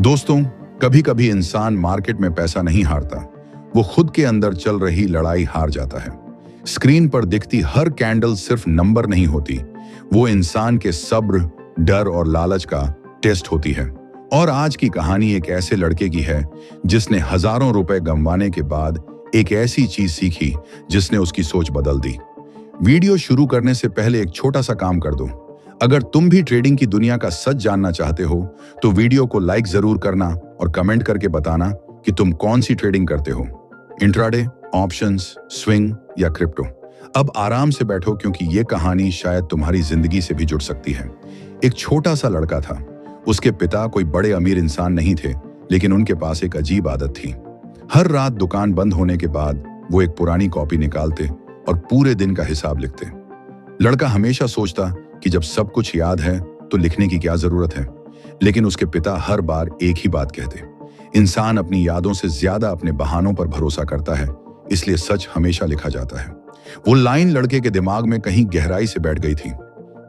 दोस्तों, कभी कभी इंसान मार्केट में पैसा नहीं हारता, वो खुद के अंदर चल रही लड़ाई हार जाता है। स्क्रीन पर दिखती हर कैंडल सिर्फ नंबर नहीं होती, वो इंसान के सब्र, डर और लालच का टेस्ट होती है। और आज की कहानी एक ऐसे लड़के की है जिसने हजारों रुपए गंवाने के बाद एक ऐसी चीज सीखी जिसने उसकी सोच बदल दी। वीडियो शुरू करने से पहले एक छोटा सा काम कर दो। अगर तुम भी ट्रेडिंग की दुनिया का सच जानना चाहते हो तो वीडियो को लाइक जरूर करना और कमेंट करके बताना कि तुम कौन सी ट्रेडिंग करते हो, इंट्राडे, ऑप्शंस, स्विंग या क्रिप्टो। अब आराम से बैठो क्योंकि ये कहानी शायद तुम्हारी जिंदगी से भी जुड़ सकती है। एक छोटा सा लड़का था। उसके पिता कोई बड़े अमीर इंसान नहीं थे, लेकिन उनके पास एक अजीब आदत थी। हर रात दुकान बंद होने के बाद वो एक पुरानी कॉपी निकालते और पूरे दिन का हिसाब लिखते। लड़का हमेशा सोचता कि जब सब कुछ याद है तो लिखने की क्या जरूरत है, लेकिन उसके पिता हर बार एक ही बात कहते, इंसान अपनी यादों से ज्यादा अपने बहानों पर भरोसा करता है, इसलिए सच हमेशा लिखा जाता है। वो लाइन लड़के के दिमाग में कहीं गहराई से बैठ गई थी।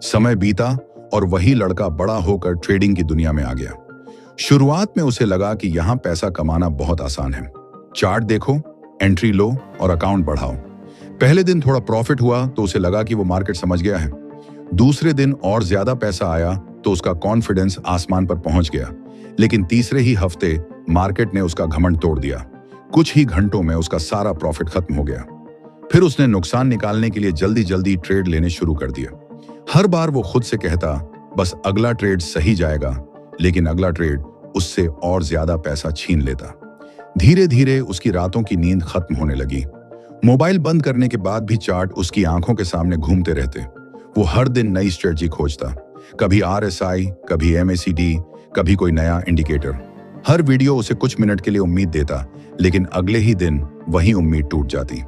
समय बीता और वही लड़का बड़ा होकर ट्रेडिंग की दुनिया में आ गया। शुरुआत में उसे लगा कि यहाँ पैसा कमाना बहुत आसान है। चार्ट देखो, एंट्री लो और अकाउंट बढ़ाओ। पहले दिन थोड़ा प्रॉफिट हुआ तो उसे लगा कि वो मार्केट समझ गया है। दूसरे दिन और ज्यादा पैसा आया तो उसका कॉन्फिडेंस आसमान पर पहुंच गया, लेकिन तीसरे ही हफ्ते मार्केट ने उसका घमंड तोड़ दिया। कुछ ही घंटों में उसका सारा प्रॉफिट खत्म हो गया। फिर उसने नुकसान निकालने के लिए जल्दी जल्दी ट्रेड लेने शुरू कर दिया। हर बार वो खुद से कहता, बस अगला ट्रेड सही जाएगा, लेकिन अगला ट्रेड उससे और ज्यादा पैसा छीन लेता। धीरे धीरे उसकी रातों की नींद खत्म होने लगी। मोबाइल बंद करने के बाद भी चार्ट उसकी आंखों के सामने घूमते रहते। वो हर दिन नई स्ट्रेटजी खोजता, कभी RSI, कभी MACD, कभी कोई नया इंडिकेटर। हर वीडियो उसे कुछ मिनट के लिए उम्मीद देता, लेकिन अगले ही दिन वही उम्मीद टूट जाती।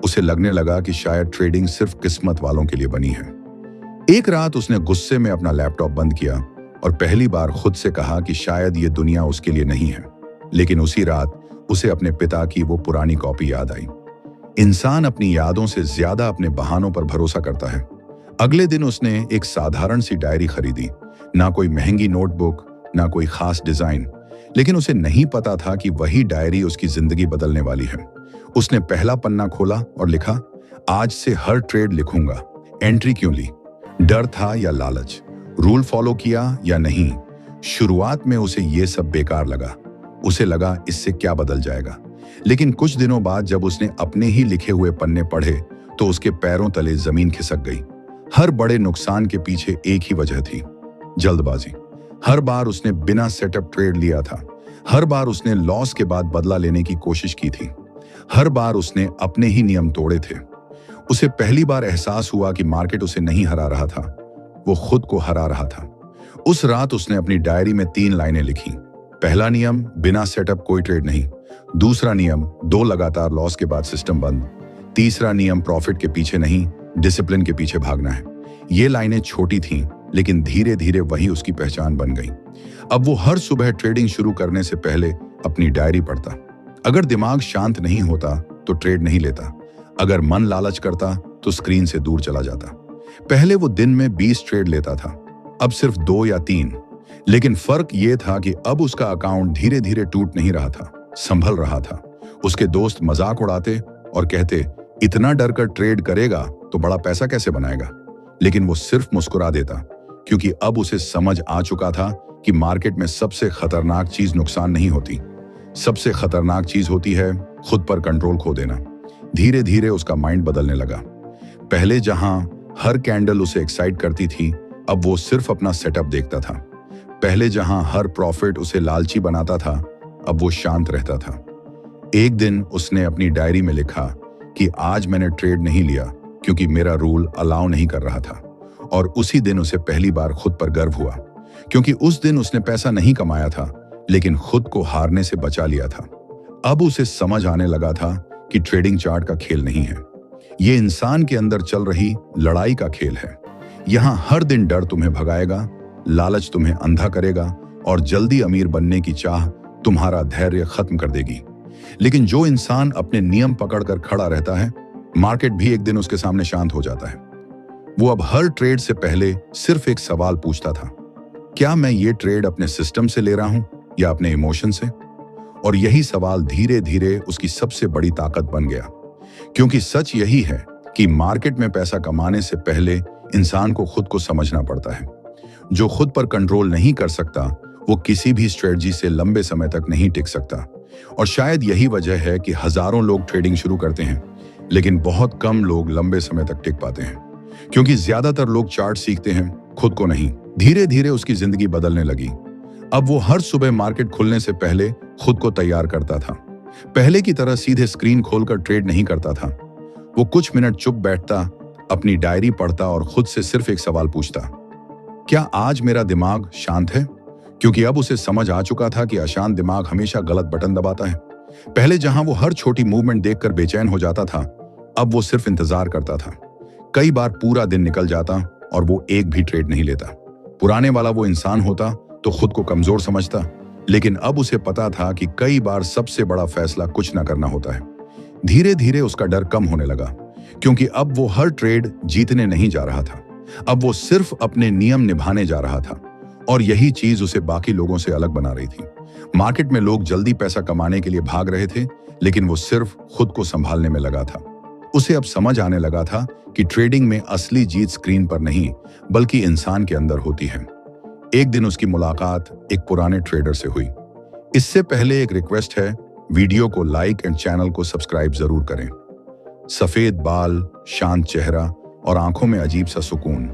उसे लगने लगा कि शायद ट्रेडिंग सिर्फ किस्मत वालों के लिए बनी है। एक रात उसने गुस्से में अपना लैपटॉप बंद किया और पहली बार खुद से कहा कि शायद ये दुनिया उसके लिए नहीं है। लेकिन उसी रात उसे अपने पिता की वो पुरानी कॉपी याद आई। इंसान अपनी यादों से ज्यादा अपने बहानों पर भरोसा करता है। अगले दिन उसने एक साधारण सी डायरी खरीदी, ना कोई महंगी नोटबुक, ना कोई खास डिजाइन, लेकिन उसे नहीं पता था कि वही डायरी उसकी जिंदगी बदलने वाली है। उसने पहला पन्ना खोला और लिखा, आज से हर ट्रेड लिखूंगा। एंट्री क्यों ली? डर था या लालच? रूल फॉलो किया या नहीं? शुरुआत में उसे ये सब बेकार लगा। उसे लगा इससे क्या बदल जाएगा, लेकिन कुछ दिनों बाद जब उसने अपने ही लिखे हुए पन्ने पढ़े तो उसके पैरों तले जमीन खिसक गई। हर बड़े नुकसान के पीछे एक ही वजह थी, जल्दबाजी। हर बार उसने बिना सेटअप ट्रेड लिया था। हर बार उसने लॉस के बाद बदला लेने की कोशिश की थी। हर बार उसने अपने ही नियम तोड़े थे। उसे पहली बार एहसास हुआ कि मार्केट उसे नहीं हरा रहा था, वो खुद को हरा रहा था। उस रात उसने अपनी डायरी में 3 लाइनें लिखी। पहला नियम, बिना सेटअप कोई ट्रेड नहीं। दूसरा नियम, 2 लगातार लॉस के बाद सिस्टम बंद। तीसरा नियम, प्रॉफिट के पीछे नहीं, डिसिप्लिन के पीछे भागना है। ये लाइनें छोटी थीं, लेकिन धीरे धीरे वही उसकी पहचान बन गई। अब वो हर सुबह ट्रेडिंग शुरू करने से पहले अपनी डायरी पढ़ता। अगर दिमाग शांत नहीं होता तो ट्रेड नहीं लेता। अगर मन लालच करता तो स्क्रीन से दूर चला जाता। पहले वो दिन में 20 ट्रेड लेता था, अब सिर्फ 2 या 3। लेकिन फर्क ये था कि अब उसका अकाउंट धीरे धीरे टूट नहीं रहा था, संभल रहा था। उसके दोस्त मजाक उड़ाते और कहते, इतना डर कर ट्रेड करेगा तो बड़ा पैसा कैसे बनाएगा? लेकिन वो सिर्फ मुस्कुरा देता, क्योंकि अब उसे समझ आ चुका था कि मार्केट में सबसे खतरनाक चीज नुकसान नहीं होती, सबसे खतरनाक चीज होती है खुद पर कंट्रोल खो देना। धीरे धीरे उसका माइंड बदलने लगा। पहले जहां हर कैंडल उसे एक्साइट करती थी, अब वो सिर्फ अपना सेटअप देखता था। पहले जहां हर प्रॉफिट उसे लालची बनाता था, अब वो शांत रहता था। एक दिन उसने अपनी डायरी में लिखा कि आज मैंने ट्रेड नहीं लिया क्योंकि मेरा रूल अलाउ नहीं कर रहा था। और उसी दिन उसे पहली बार खुद पर गर्व हुआ, क्योंकि उस दिन उसने पैसा नहीं कमाया था, लेकिन खुद को हारने से बचा लिया था। अब उसे समझ आने लगा था कि ट्रेडिंग चार्ट का खेल नहीं है, ये इंसान के अंदर चल रही लड़ाई का खेल है। यहाँ हर दिन डर तुम्हें भगाएगा, लालच तुम्हें अंधा करेगा और जल्दी अमीर बनने की चाह तुम्हारा धैर्य खत्म कर देगी। लेकिन जो इंसान अपने नियम पकड़कर खड़ा रहता है, मार्केट भी एक दिन उसके सामने शांत हो जाता है। वो अब हर ट्रेड से पहले सिर्फ एक सवाल पूछता था, क्या मैं ये ट्रेड अपने सिस्टम से ले रहा हूं या अपने इमोशन से? और यही सवाल धीरे धीरे उसकी सबसे बड़ी ताकत बन गया, क्योंकि सच यही है कि मार्केट में पैसा कमाने से पहले इंसान को खुद को समझना पड़ता है। जो खुद पर कंट्रोल नहीं कर सकता वो किसी भी स्ट्रेटजी से लंबे समय तक नहीं टिक सकता। और शायद यही वजह है कि हजारों लोग ट्रेडिंग शुरू करते हैं लेकिन बहुत कम लोग लंबे समय तक टिक पाते हैं, क्योंकि ज्यादातर लोग चार्ट सीखते हैं, खुद को नहीं। धीरे धीरे उसकी जिंदगी बदलने लगी। अब वो हर सुबह मार्केट खुलने से पहले खुद को तैयार करता था। पहले की तरह सीधे स्क्रीन खोलकर ट्रेड नहीं करता था। वो कुछ मिनट चुप बैठता, अपनी डायरी पढ़ता और खुद से सिर्फ एक सवाल पूछता, क्या आज मेरा दिमाग शांत है? क्योंकि अब उसे समझ आ चुका था कि अशांत दिमाग हमेशा गलत बटन दबाता है। पहले जहां वो हर छोटी मूवमेंट देखकर बेचैन हो जाता था, अब वो सिर्फ इंतजार करता था। कई बार पूरा दिन निकल जाता और वो एक भी ट्रेड नहीं लेता। पुराने वाला वो इंसान होता तो खुद को कमजोर समझता, लेकिन अब उसे पता था कि कई बार सबसे बड़ा फैसला कुछ ना करना होता है। धीरे धीरे उसका डर कम होने लगा, क्योंकि अब वो हर ट्रेड जीतने नहीं जा रहा था। अब वो सिर्फ अपने नियम निभाने जा रहा था, और यही चीज उसे बाकी लोगों से अलग बना रही थी। मार्केट में लोग जल्दी पैसा कमाने के लिए भाग रहे थे, लेकिन वो सिर्फ खुद को संभालने में लगा था। उसे अब समझ आने लगा था कि ट्रेडिंग में असली जीत स्क्रीन पर नहीं बल्कि इंसान के अंदर होती है। एक दिन उसकी मुलाकात एक पुराने ट्रेडर से हुई। इससे पहले एक रिक्वेस्ट है, वीडियो को लाइक एंड चैनल को सब्सक्राइब जरूर करें। सफेद बाल, शांत चेहरा और आंखों में अजीब सा सुकून।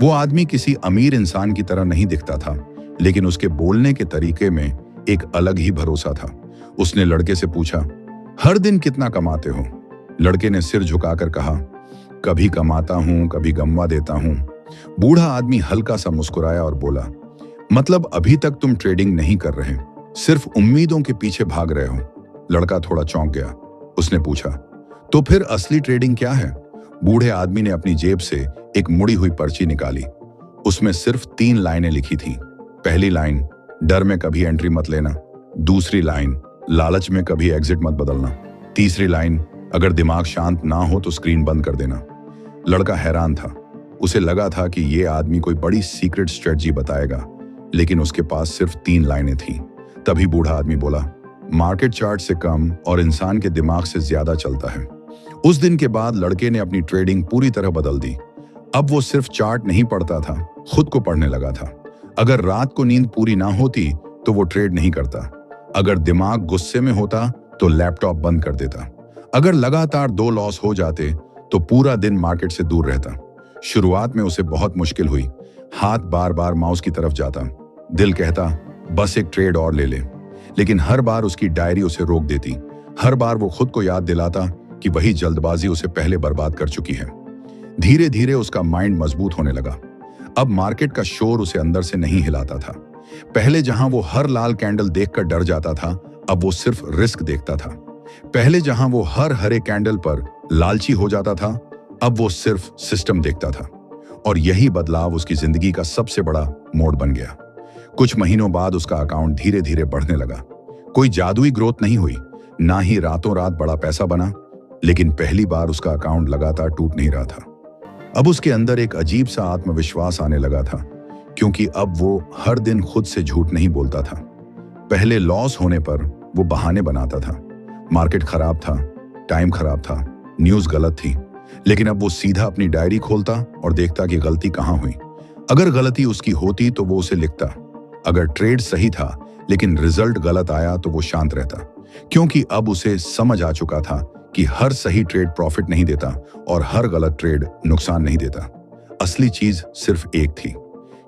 वो आदमी किसी अमीर इंसान की तरह नहीं दिखता था, लेकिन उसके बोलने के तरीके में एक अलग ही भरोसा था। उसने लड़के से पूछा, हर दिन कितना कमाते हो? लड़के ने सिर झुकाकर कहा, कभी कमाता हूं, कभी गंवा देता हूं। बूढ़ा आदमी हल्का सा मुस्कुराया और बोला, मतलब अभी तक तुम ट्रेडिंग नहीं कर रहे, सिर्फ उम्मीदों के पीछे भाग रहे हो। लड़का थोड़ा चौंक गया। उसने पूछा, तो फिर असली ट्रेडिंग क्या है? बूढ़े आदमी ने अपनी जेब से एक मुड़ी हुई पर्ची निकाली। उसमें सिर्फ 3 लाइनें लिखी थी। पहली लाइन, डर में कभी एंट्री मत लेना। दूसरी लाइन, लालच में कभी एग्जिट मत बदलना। तीसरी लाइन, अगर दिमाग शांत ना हो तो स्क्रीन बंद कर देना। लड़का हैरान था। उसे लगा था कि ये आदमी कोई बड़ी सीक्रेट स्ट्रेटजी बताएगा, लेकिन उसके पास सिर्फ 3 लाइनें थीं। तभी बूढ़ा आदमी बोला, मार्केट चार्ट से कम और इंसान के दिमाग से ज्यादा चलता है। उस दिन के बाद लड़के ने अपनी ट्रेडिंग पूरी तरह बदल दी। अब वो सिर्फ चार्ट नहीं पढ़ता था, खुद को पढ़ने लगा था। अगर रात को नींद पूरी ना होती तो वो ट्रेड नहीं करता। अगर दिमाग गुस्से में होता तो लैपटॉप बंद कर देता। अगर लगातार 2 लॉस हो जाते तो पूरा दिन मार्केट से दूर रहता। शुरुआत में उसे बहुत मुश्किल हुई। हाथ बार बार माउस की तरफ जाता, दिल कहता बस एक ट्रेड और ले ले, लेकिन हर बार उसकी डायरी उसे रोक देती। हर बार वो खुद को याद दिलाता कि वही जल्दबाजी उसे पहले बर्बाद कर चुकी है। धीरे धीरे उसका माइंड मजबूत होने लगा। अब मार्केट का शोर उसे अंदर से नहीं हिलाता था। पहले जहां वो हर लाल कैंडल देखकर डर जाता था, अब वो सिर्फ रिस्क देखता था। पहले जहां वो हर हरे कैंडल पर लालची हो जाता था, अब वो सिर्फ सिस्टम देखता था। और यही बदलाव उसकी जिंदगी का सबसे बड़ा मोड़ बन गया। कुछ महीनों बाद उसका अकाउंट धीरे धीरे बढ़ने लगा। कोई जादुई ग्रोथ नहीं हुई, ना ही रातों रात बड़ा पैसा बना, लेकिन पहली बार उसका अकाउंट लगातार टूट नहीं रहा था। अब उसके अंदर एक अजीब सा आत्मविश्वास आने लगा था, क्योंकि अब वो हर दिन खुद से झूठ नहीं बोलता था। पहले लॉस होने पर वो बहाने बनाता था। मार्केट खराब था, टाइम खराब था, न्यूज़ गलत थी, लेकिन अब वो सीधा अपनी डायरी खोलता और देखता कि गलती कहाँ हुई। अगर गलती उसकी होती तो वो उसे लिखता। अगर ट्रेड सही था लेकिन रिजल्ट गलत आया तो वो शांत रहता, क्योंकि अब उसे समझ आ चुका था कि हर सही ट्रेड प्रॉफिट नहीं देता और हर गलत ट्रेड नुकसान नहीं देता। असली चीज सिर्फ एक थी,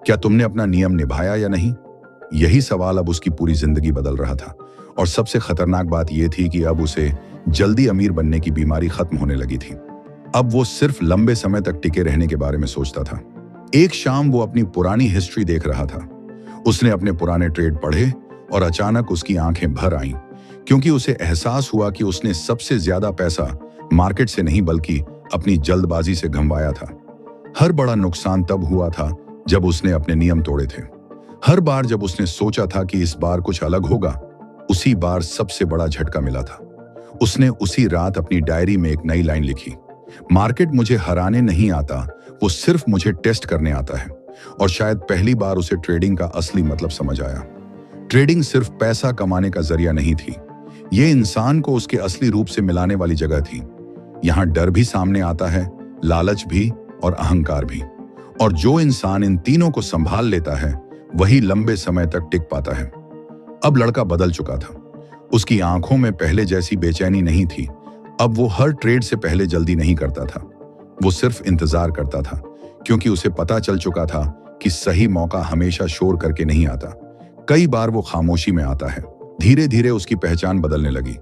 क्या तुमने अपना नियम निभाया या नहीं? यही सवाल अब उसकी पूरी जिंदगी बदल रहा था। और सबसे खतरनाक बात यह थी कि अब उसे जल्दी अमीर बनने की बीमारी खत्म होने लगी थी। अब वो सिर्फ लंबे समय तक टिके रहने के बारे में सोचता था। एक शाम वो अपनी पुरानी हिस्ट्री देख रहा था। उसने अपने पुराने ट्रेड पढ़े और अचानक उसकी आंखें भर आईं, क्योंकि उसे एहसास हुआ कि उसने सबसे ज्यादा पैसा मार्केट से नहीं बल्कि अपनी जल्दबाजी से गंवाया था। हर बड़ा नुकसान तब हुआ था जब उसने अपने नियम तोड़े थे। हर बार जब उसने सोचा था कि इस बार कुछ अलग होगा, उसी बार सबसे बड़ा झटका मिला था। उसने उसी रात अपनी डायरी में एक नई लाइन लिखी, मार्केट मुझे हराने नहीं आता, वो सिर्फ मुझे टेस्ट करने आता है। और शायद पहली बार उसे ट्रेडिंग का असली मतलब समझ आया। ट्रेडिंग सिर्फ पैसा कमाने का जरिया नहीं थी, ये इंसान को उसके असली रूप से मिलाने वाली जगह थी। यहाँ डर भी सामने आता है, लालच भी और अहंकार भी। और जो इंसान इन तीनों को संभाल लेता है वही लंबे समय तक टिक पाता है। अब लड़का बदल चुका था। उसकी आंखों में पहले जैसी बेचैनी नहीं थी। अब वो हर ट्रेड से पहले जल्दी नहीं करता था, वो सिर्फ इंतजार करता था, क्योंकि उसे पता चल चुका था कि सही मौका हमेशा शोर करके नहीं आता, कई बार वो खामोशी में आता है। धीरे धीरे उसकी पहचान बदलने लगी।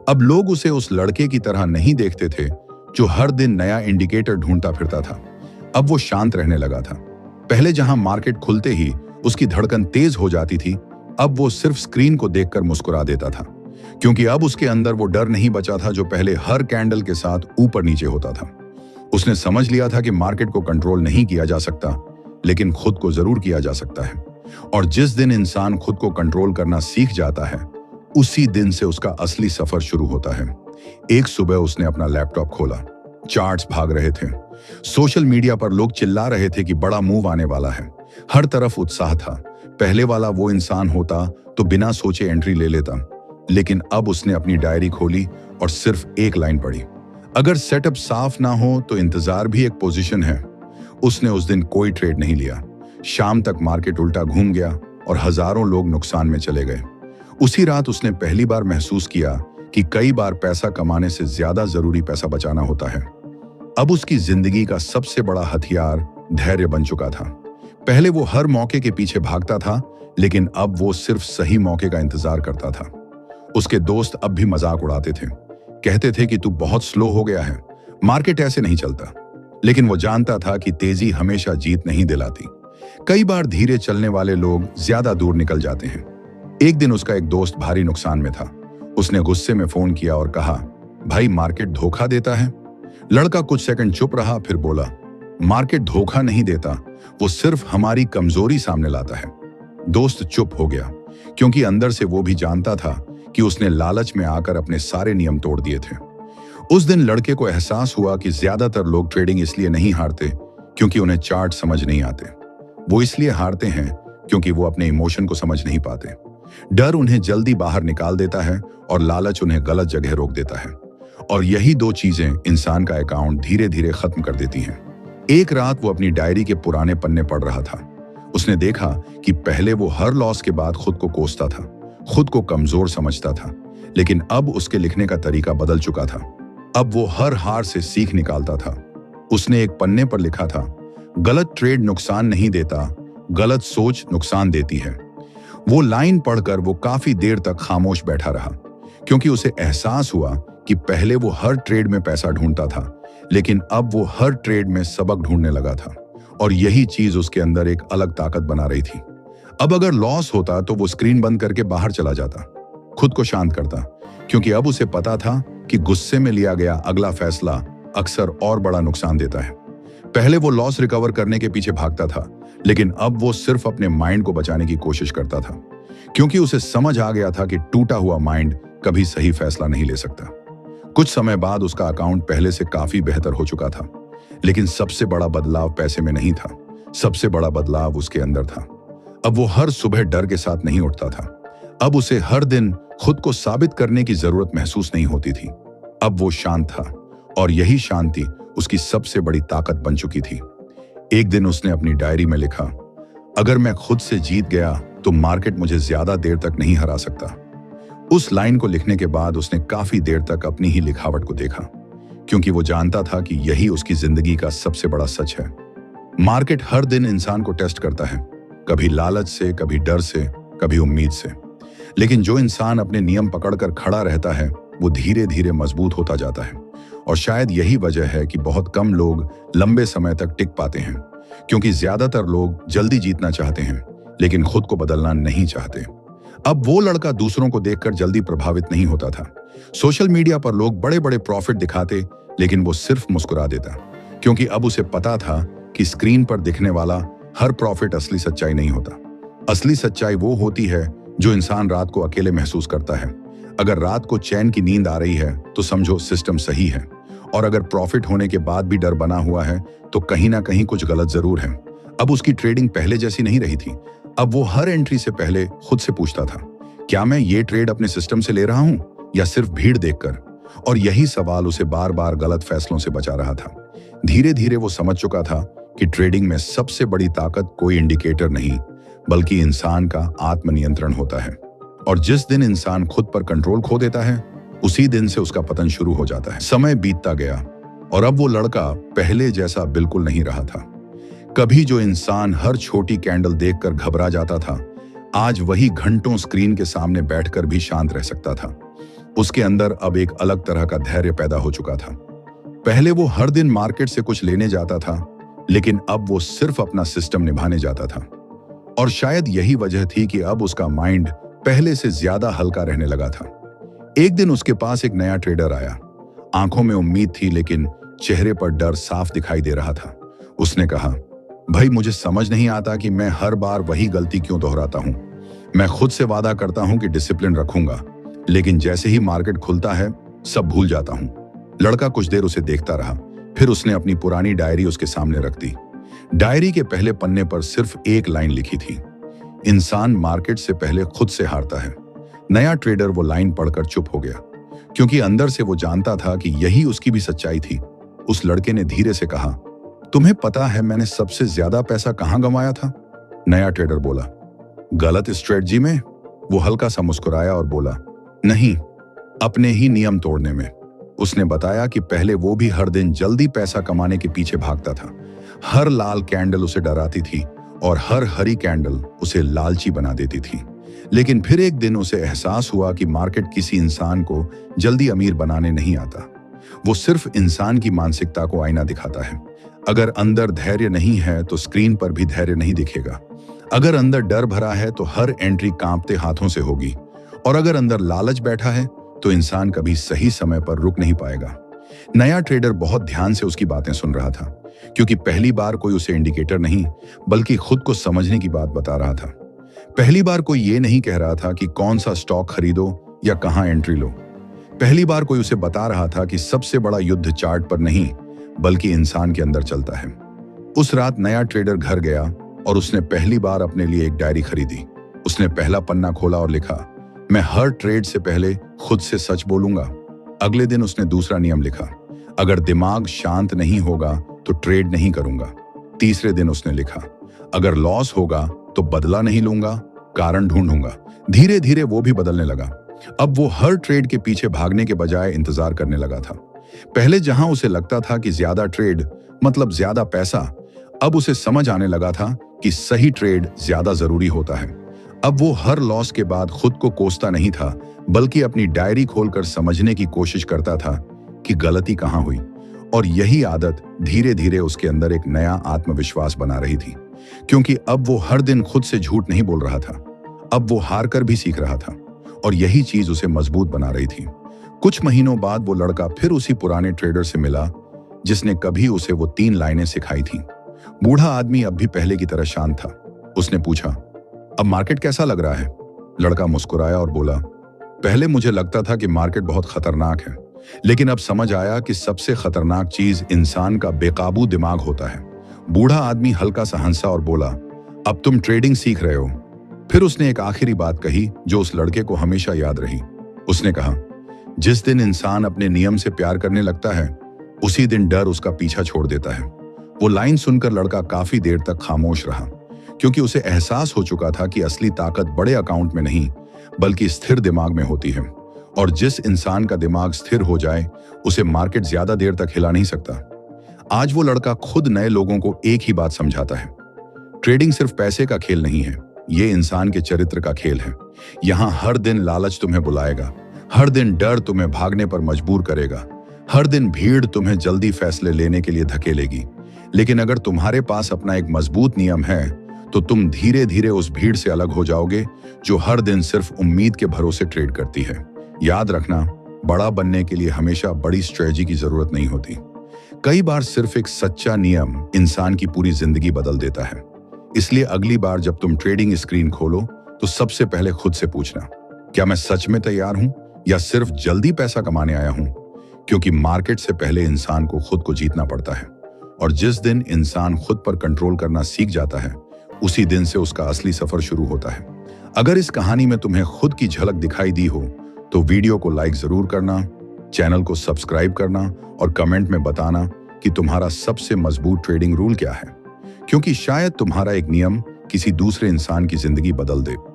अब लोग उसे उस लड़के की तरह नहीं देखते थे जो हर दिन नया इंडिकेटर ढूंढता फिरता था। अब वो शांत रहने लगा था। पहले जहां मार्केट खुलते ही उसकी धड़कन तेज हो जाती थी, अब वो सिर्फ स्क्रीन को देखकर मुस्कुरा देता था, क्योंकि अब उसके अंदर वो डर नहीं बचा था जो पहले हर कैंडल के साथ ऊपर नीचे होता था। उसने समझ लिया था कि मार्केट को कंट्रोल नहीं किया जा सकता, लेकिन खुद को जरूर किया जा सकता है। और जिस दिन इंसान खुद को कंट्रोल करना सीख जाता है, उसी दिन से उसका असली सफर शुरू होता है। एक सुबह उसने अपना लैपटॉप खोला, चार्ट्स भाग रहे थे, सोशल मीडिया पर लोग चिल्ला रहे थे कि बड़ा मूव आने वाला है। हर तरफ उत्साह था। पहले वाला वो इंसान होता तो बिना सोचे एंट्री ले लेता, लेकिन अब उसने अपनी डायरी खोली और सिर्फ एक लाइन पढ़ी, अगर सेटअप साफ ना हो तो इंतजार भी एक पोजीशन है। उसने उस दिन कोई ट्रेड नहीं लिया। शाम तक मार्केट उल्टा घूम गया और हजारों लोग नुकसान में चले गए। उसी रात उसने पहली बार महसूस किया कि कई बार पैसा कमाने से ज्यादा जरूरी पैसा बचाना होता है। अब उसकी जिंदगी का सबसे बड़ा हथियार धैर्य बन चुका था। पहले वो हर मौके के पीछे भागता था, लेकिन अब वो सिर्फ सही मौके का इंतजार करता था। उसके दोस्त अब भी मजाक उड़ाते थे, कहते थे कि तू बहुत स्लो हो गया है, मार्केट ऐसे नहीं चलता। लेकिन वो जानता था कि तेजी हमेशा जीत नहीं दिलाती। कई बार धीरे चलने वाले लोग ज्यादा दूर निकल जाते हैं। एक दिन उसका एक दोस्त भारी नुकसान में था। उसने गुस्से में फोन किया और कहा, भाई मार्केट धोखा देता है। लड़का कुछ सेकंड चुप रहा, फिर बोला, मार्केट धोखा नहीं देता, वो सिर्फ हमारी कमजोरी सामने लाता है। दोस्त चुप हो गया, क्योंकि अंदर से वो भी जानता था कि उसने लालच में आकर अपने सारे नियम तोड़ दिए थे। उस दिन लड़के को एहसास हुआ कि ज्यादातर लोग ट्रेडिंग इसलिए नहीं हारते क्योंकि उन्हें चार्ट समझ नहीं आते। वो इसलिए हारते हैं क्योंकि वो अपने इमोशन को समझ नहीं पाते। डर उन्हें जल्दी बाहर निकाल देता है और लालच उन्हें गलत जगह रोक देता है। और यही दो चीजें इंसान का अकाउंट धीरे धीरे खत्म कर देती हैं। एक रात वो अपनी डायरी के पुराने पन्ने पढ़ रहा था। उसने देखा कि पहले वो हर लॉस के बाद खुद को कोसता था, खुद को कमजोर समझता था, लेकिन अब उसके लिखने का तरीका बदल चुका था। अब वो हर हार से सीख निकालता था। उसने एक पन्ने पर लिखा था, गलत ट्रेड नुकसान नहीं देता, गलत सोच नुकसान देती है। वो लाइन पढ़कर वो काफी देर तक खामोश बैठा रहा, क्योंकि उसे एहसास हुआ कि पहले वो हर ट्रेड में पैसा ढूंढता था, लेकिन अब वो हर ट्रेड में सबक ढूंढने लगा था। और यही चीज उसके अंदर एक अलग ताकत बना रही थी। अब अगर लॉस होता तो वो स्क्रीन बंद करके बाहर चला जाता, खुद को शांत करता, क्योंकि अब उसे पता था कि गुस्से में लिया गया अगला फैसला अक्सर और बड़ा नुकसान देता है। पहले वो लॉस रिकवर करने के पीछे भागता था, लेकिन अब वो सिर्फ अपने माइंड को बचाने की कोशिश करता था, क्योंकि उसे समझ आ गया था कि टूटा हुआ माइंड कभी सही फैसला नहीं ले सकता। कुछ समय बाद उसका अकाउंट पहले से काफी बेहतर हो चुका था, लेकिन सबसे बड़ा बदलाव पैसे में नहीं था, सबसे बड़ा बदलाव उसके अंदर था। अब वो हर सुबह डर के साथ नहीं उठता था। अब उसे हर दिन खुद को साबित करने की जरूरत महसूस नहीं होती थी। अब वो शांत था, और यही शांति उसकी सबसे बड़ी ताकत बन चुकी थी। एक दिन उसने अपनी डायरी में लिखा, अगर मैं खुद से जीत गया तो मार्केट मुझे ज्यादा देर तक नहीं हरा सकता। उस लाइन को लिखने के बाद उसने काफी देर तक अपनी ही लिखावट को देखा, क्योंकि वो जानता था कि यही उसकी जिंदगी का सबसे बड़ा सच है। मार्केट हर दिन इंसान को टेस्ट करता है, कभी लालच से, कभी डर से, कभी उम्मीद से। लेकिन जो इंसान अपने नियम पकड़कर खड़ा रहता है, वो धीरे धीरे मजबूत होता जाता है। और शायद यही वजह है कि बहुत कम लोग लंबे समय तक टिक पाते हैं, क्योंकि ज्यादातर लोग जल्दी जीतना चाहते हैं, लेकिन खुद को बदलना नहीं चाहते। अब वो लड़का दूसरों को देखकर जल्दी प्रभावित नहीं होता था। सोशल मीडिया पर लोग बड़े बड़े प्रॉफिट दिखाते, लेकिन वो सिर्फ मुस्कुरा देता, क्योंकि अब उसे पता था कि स्क्रीन पर दिखने वाला हर प्रॉफिट असली सच्चाई नहीं होता। असली सच्चाई वो होती है जो इंसान रात को अकेले महसूस करता है। अगर रात को चैन की नींद आ रही है तो समझो सिस्टम सही है, और अगर प्रॉफिट होने के बाद भी डर बना हुआ है तो कहीं ना कहीं कुछ गलत जरूर है। अब उसकी ट्रेडिंग पहले जैसी नहीं रही थी। अब वो हर एंट्री से पहले खुद से पूछता था, क्या मैं ये ट्रेड अपने सिस्टम से ले रहा हूं या सिर्फ भीड़ देखकर? और यही सवाल उसे बार बार गलत फैसलों से बचा रहा था। धीरे धीरे वो समझ चुका था कि ट्रेडिंग में सबसे बड़ी ताकत कोई इंडिकेटर नहीं, बल्कि इंसान का आत्मनियंत्रण होता है। और जिस दिन इंसान खुद पर कंट्रोल खो देता है, उसी दिन से उसका पतन शुरू हो जाता है। समय बीतता गया और अब वो लड़का पहले जैसा बिल्कुल नहीं रहा था। कभी जो इंसान हर छोटी कैंडल देखकर घबरा जाता था, आज वही घंटों स्क्रीन के सामने बैठकर भी शांत रह सकता था। उसके अंदर अब एक अलग तरह का धैर्य पैदा हो चुका था। पहले वो हर दिन मार्केट से कुछ लेने जाता था, लेकिन अब वो सिर्फ अपना सिस्टम निभाने जाता था। और शायद यही वजह थी कि अब उसका माइंड पहले से ज्यादा हल्का रहने लगा था। एक दिन उसके पास एक नया ट्रेडर आया। आंखों में उम्मीद थी, लेकिन चेहरे पर डर साफ दिखाई दे रहा था। उसने कहा, भाई, मुझे समझ नहीं आता कि मैं हर बार वही गलती क्यों दोहराता हूं। मैं खुद से वादा करता हूं कि डिसिप्लिन रखूंगा, लेकिन जैसे ही मार्केट खुलता है सब भूल जाता हूं। लड़का कुछ देर उसे देखता रहा, फिर उसने अपनी पुरानी डायरी उसके सामने रख दी। डायरी के पहले पन्ने पर सिर्फ एक लाइन लिखी थी, इंसान मार्केट से पहले खुद से हारता है। नया ट्रेडर वो लाइन पढ़कर चुप हो गया, क्योंकि अंदर से वो जानता था कि यही उसकी भी सच्चाई थी। उस लड़के ने धीरे से कहा, तुम्हें पता है मैंने सबसे ज्यादा पैसा कहां गंवाया था? नया ट्रेडर बोला, गलत स्ट्रेटजी में? वो हल्का सा मुस्कुराया और बोला, नहीं, अपने ही नियम तोड़ने में। उसने बताया कि पहले वो भी हर दिन जल्दी पैसा कमाने के पीछे भागता था। हर लाल कैंडल उसे डराती थी और हर हरी कैंडल उसे लालची बना देती थी। लेकिन फिर एक दिन उसे एहसास हुआ कि मार्केट किसी इंसान को जल्दी अमीर बनाने नहीं आता। वो सिर्फ इंसान की मानसिकता को आईना दिखाता है। अगर अंदर धैर्य नहीं है तो स्क्रीन पर भी धैर्य नहीं दिखेगा। अगर अंदर डर भरा है तो हर एंट्री कांपते हाथों से होगी। और अगर अंदर लालच बैठा है तो इंसान कभी सही समय पर रुक नहीं पाएगा। नया ट्रेडर बहुत ध्यान से उसकी बातें सुन रहा था, क्योंकि पहली बार कोई उसे इंडिकेटर नहीं बल्कि खुद को समझने की बात बता रहा था। पहली बार कोई ये नहीं कह रहा था कि कौन सा स्टॉक खरीदो या कहां एंट्री लो। पहली बार कोई उसे बता रहा था कि सबसे बड़ा युद्ध चार्ट पर नहीं बल्कि इंसान के अंदर चलता है। उस रात नया ट्रेडर घर गया और उसने पहली बार अपने लिए एक डायरी खरीदी। उसने पहला पन्ना खोला और लिखा, मैं हर ट्रेड से पहले खुद से सच बोलूंगा। अगले दिन उसने दूसरा नियम लिखा, अगर दिमाग शांत नहीं होगा तो ट्रेड नहीं करूंगा। तीसरे दिन उसने लिखा, अगर लॉस होगा तो बदला नहीं लूंगा, कारण ढूंढूंगा। धीरे धीरे वो भी बदलने लगा। अब वो हर ट्रेड के पीछे भागने के बजाय इंतजार करने लगा था। पहले जहां उसे लगता था कि ज्यादा ट्रेड मतलब ज्यादा पैसा, अब उसे समझ आने लगा था कि सही ट्रेड ज्यादा जरूरी होता है। अब वो हर लॉस के बाद खुद को कोसता नहीं था, बल्कि अपनी डायरी खोलकर समझने की कोशिश करता था कि गलती कहां हुई। और यही आदत धीरे धीरे उसके अंदर एक नया आत्मविश्वास बना रही थी, क्योंकि अब वो हर दिन खुद से झूठ नहीं बोल रहा था। अब वो हार कर भी सीख रहा था, और यही चीज उसे मजबूत बना रही थी। कुछ महीनों बाद वो लड़का फिर उसी पुराने ट्रेडर से मिला जिसने कभी उसे वो 3 लाइनें सिखाई थी। बूढ़ा आदमी अब भी पहले की तरह शांत था। उसने पूछा, अब मार्केट कैसा लग रहा है? लड़का मुस्कुराया और बोला, पहले मुझे लगता था कि मार्केट बहुत खतरनाक है, लेकिन अब समझ आया कि सबसे खतरनाक चीज इंसान का बेकाबू दिमाग होता है। बूढ़ा आदमी हल्का सा हंसा और बोला, अब तुम ट्रेडिंग सीख रहे हो। फिर उसने एक आखिरी बात कही जो उस लड़के को हमेशा याद रही। उसने कहा, जिस दिन इंसान अपने नियम से प्यार करने लगता है, उसी दिन डर उसका पीछा छोड़ देता है। वो लाइन सुनकर लड़का काफी देर तक खामोश रहा, क्योंकि उसे एहसास हो चुका था कि असली ताकत बड़े अकाउंट में नहीं बल्कि स्थिर दिमाग में होती है। और जिस इंसान का दिमाग स्थिर हो जाए, उसे मार्केट ज्यादा देर तक हिला नहीं सकता। आज वो लड़का खुद नए लोगों को एक ही बात समझाता है, ट्रेडिंग सिर्फ पैसे का खेल नहीं है, ये इंसान के चरित्र का खेल है। यहाँ हर दिन लालच तुम्हें बुलाएगा, हर दिन डर तुम्हें भागने पर मजबूर करेगा, हर दिन भीड़ तुम्हें जल्दी फैसले लेने के लिए धकेलेगी। लेकिन अगर तुम्हारे पास अपना एक मजबूत नियम है, तो तुम धीरे धीरे उस भीड़ से अलग हो जाओगे जो हर दिन सिर्फ उम्मीद के भरोसे ट्रेड करती है। याद रखना, बड़ा बनने के लिए हमेशा बड़ी स्ट्रेटजी की जरूरत नहीं होती। कई बार सिर्फ एक सच्चा नियम इंसान की पूरी जिंदगी बदल देता है। इसलिए अगली बार जब तुम ट्रेडिंग स्क्रीन खोलो तो सबसे पहले खुद से पूछना, क्या मैं सच में तैयार हूं या सिर्फ जल्दी पैसा कमाने आया हूं? क्योंकि मार्केट से पहले इंसान को खुद को जीतना पड़ता है, और जिस दिन इंसान खुद पर कंट्रोल करना सीख जाता है, उसी दिन से उसका असली सफर शुरू होता है। अगर इस कहानी में तुम्हें खुद की झलक दिखाई दी हो तो वीडियो को लाइक जरूर करना, चैनल को सब्सक्राइब करना और कमेंट में बताना कि तुम्हारा सबसे मजबूत ट्रेडिंग रूल क्या है, क्योंकि शायद तुम्हारा एक नियम किसी दूसरे इंसान की जिंदगी बदल दे।